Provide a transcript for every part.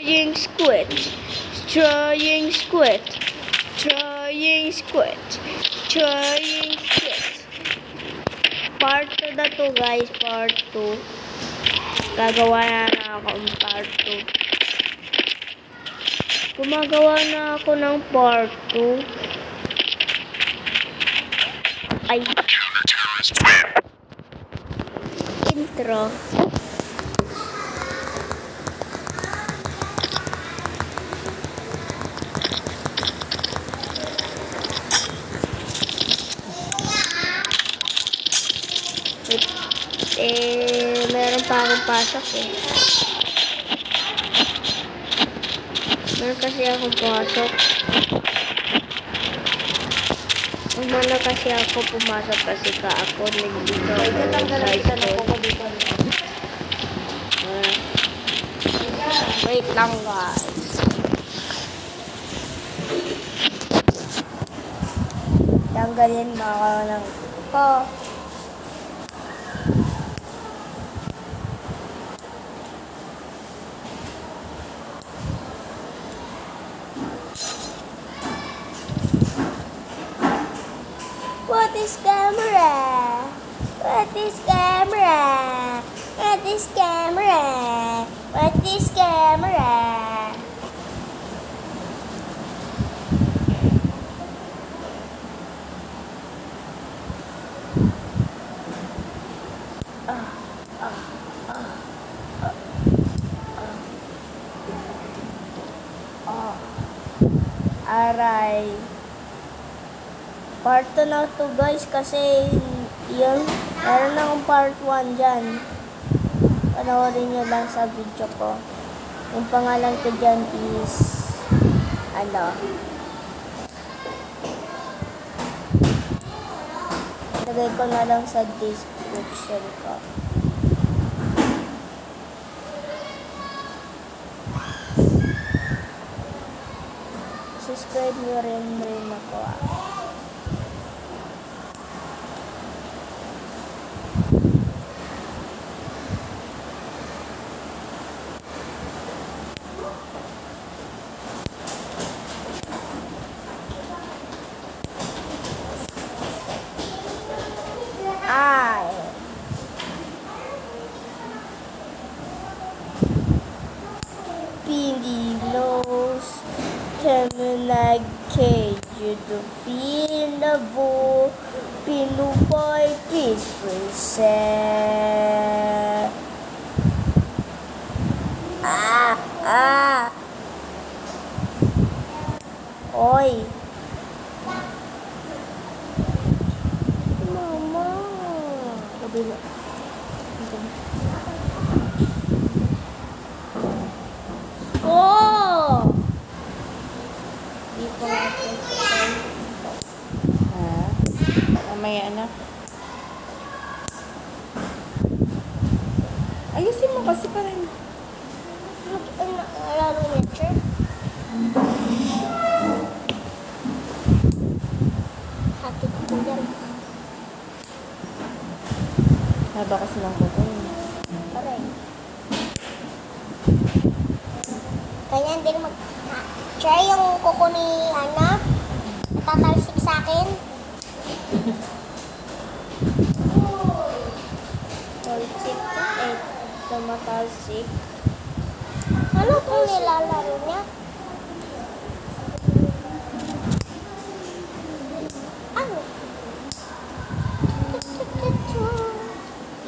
Destroying squid. Destroying squid. Destroying squid. Destroying squid. Part 2 na to guys. Part 2. Gagawa na ako ng part 2. Gumagawa na ako ng part 2. Ay. Intro. Meron pa akong pasok eh. Meron kasi akong pasok. Umano kasi ako pumasok kasi ka ako nagdito wait lang guys. Tanggalin mo ako ng What is camera? What is camera? What is camera? What is camera? Aray. Part 2 na to guys kasi yun, meron akong part 1 dyan. Panoorin nyo lang sa video ko. Yung pangalan ko dyan is lagay ko na lang sa description ko. Subscribe nyo rin ako Pinilos Temenag Keju Finabo Pinupay Peace Princess Oy Mama Kabila Mamaya na. Ayusin mo kasi pa rin. Lalo niya, sir. Hatid ko yan. Haba kasi ng kuko. Aray. Kanya din Sir, yung kuko ni Ana, natatalsik sa akin. Talsik tumatalsik. Ano kung nilalaro niya? Ano?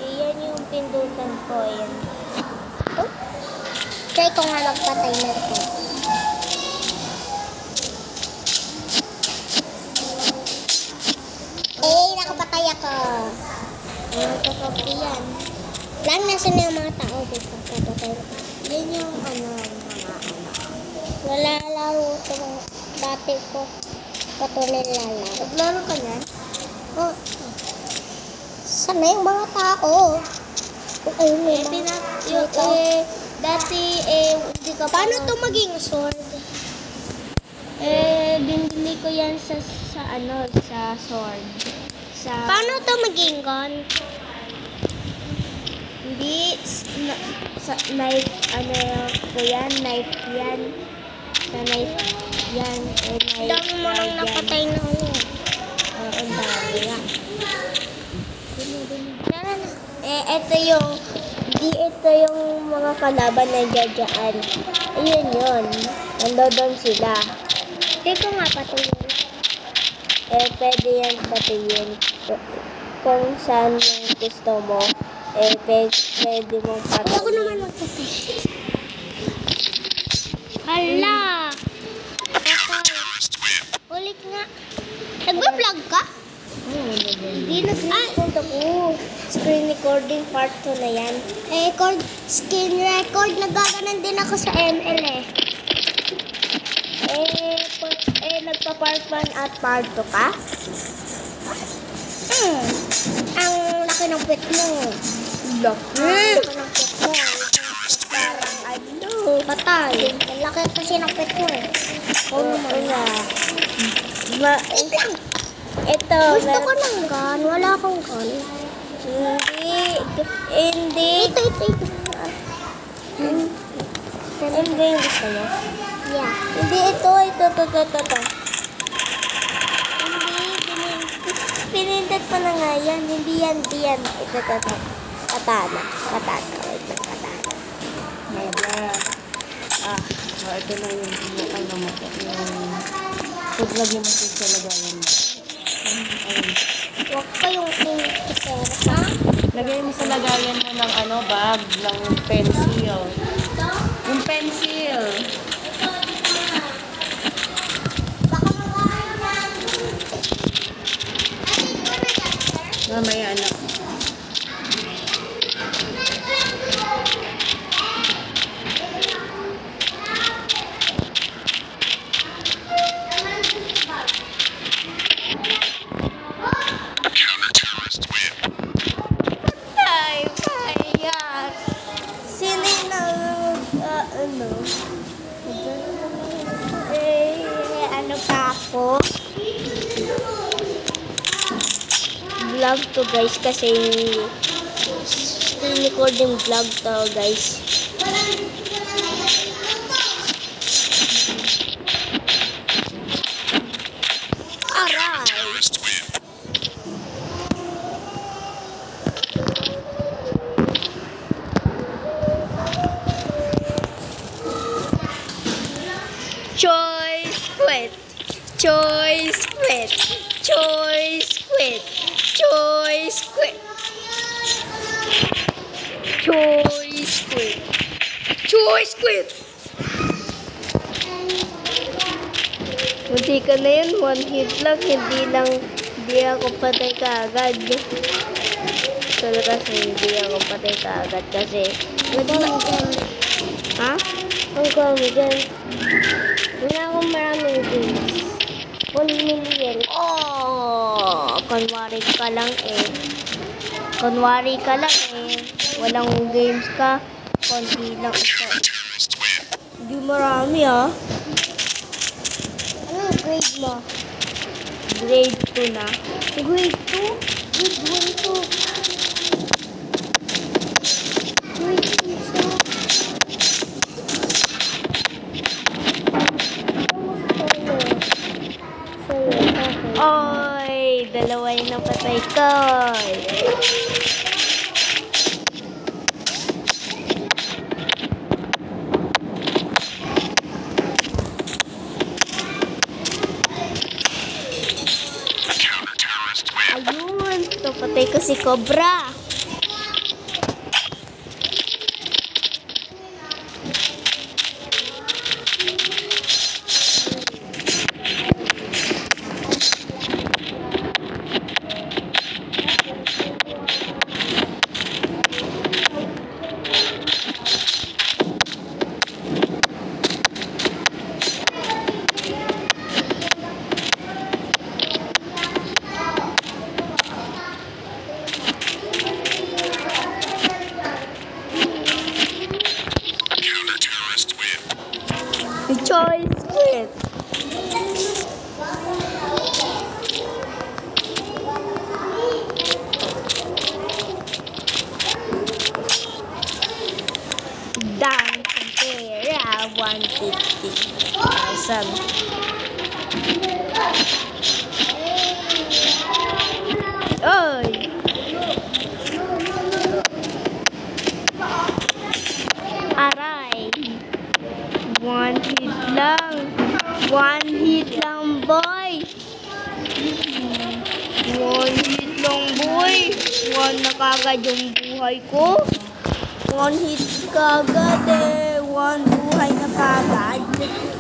Iyan yung pindutan ko. Ayan. Oh? Try ko nga magpatay na ito. Nakapatay ako. Nakapatay yan. Lang nasa na yung mga tao dito. Yan yung mga wala laro ito. Dati ko patuloy lalaro. Naglaro ka yan? Oh. Sana yung mga tao? Ayun may dati hindi ka paano to maging sword? Binili ko yan sa sword. Paano to maging gun? Hindi, knife, ano po yan, knife yan. Sa knife yan, knife. Dami mo nang napatay na ano. Oo, dami yan. Ito yung, ito yung mga kalaban na dyan. Ayun yun. Nandoon sila. Teka nga, patuloy. Pwede yan patuloy. Kung saan yung gusto mo, pwede mong patuloy. Ako naman magpatay. Hala! Ulit nga. Nagba-vlog ka? Hindi, nag-record ako. Screen recording part 2 na yan. Screen record. Nagaganan din ako sa ML eh. Nagpa-part 1 at part 2 ka? Ang laki ng pet mo. Laki ng pet mo. Parang ano. Patay. Ang laki kasi ng pet mo eh. Oo nga. Ito. Gusto ko ng gun. Wala akong gun. Hindi. Ito. Hindi yung gusto mo? Yeah. Hindi, ito. Hindi, pinindot pa na nga yan. Hindi yan. Ito. Katana. Wait lang, katana. Maya. Ito na yung ano mo. Yung pag lagyan mo sa lagayan mo. Huwag pa yung pera, ha? Lagay mo sa lagayan mo ng ano, bag, ng pencil. Yung pencil. Mamaya anak. Ano pa ako? Vlog to guys kasi screen recording vlog to guys. Aray! Choice quit! Munti ka na yun, one hit lang, hindi ako patay kaagad. Talaga hindi ako patay kaagad kasi ha? Ang kami dyan. Wala akong maraming games. 1 million. Oh! Kunwari ka lang eh. Walang games ka. Konti lang ito. Hindi marami ah. Ano grade mo? Grade 2 na. Grade 2? Grade 1 to. Grade 2 siya. Oy! Dalawa yung napatay ko. Ayun, napatay ko si Cobra. Choice quit. 150,000. Oy! Aray! One hit lang. One hit lang, boy. One hit lang, boy. One na kagad yung buhay ko. One hit kagad eh. One buhay na kagad.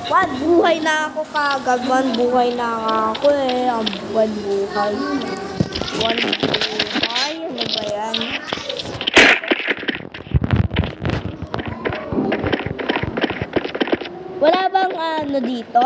One buhay na ako kagad. One buhay na ako eh. Ang one buhay. One buhay. Ano ba yan? Wala bang ano dito?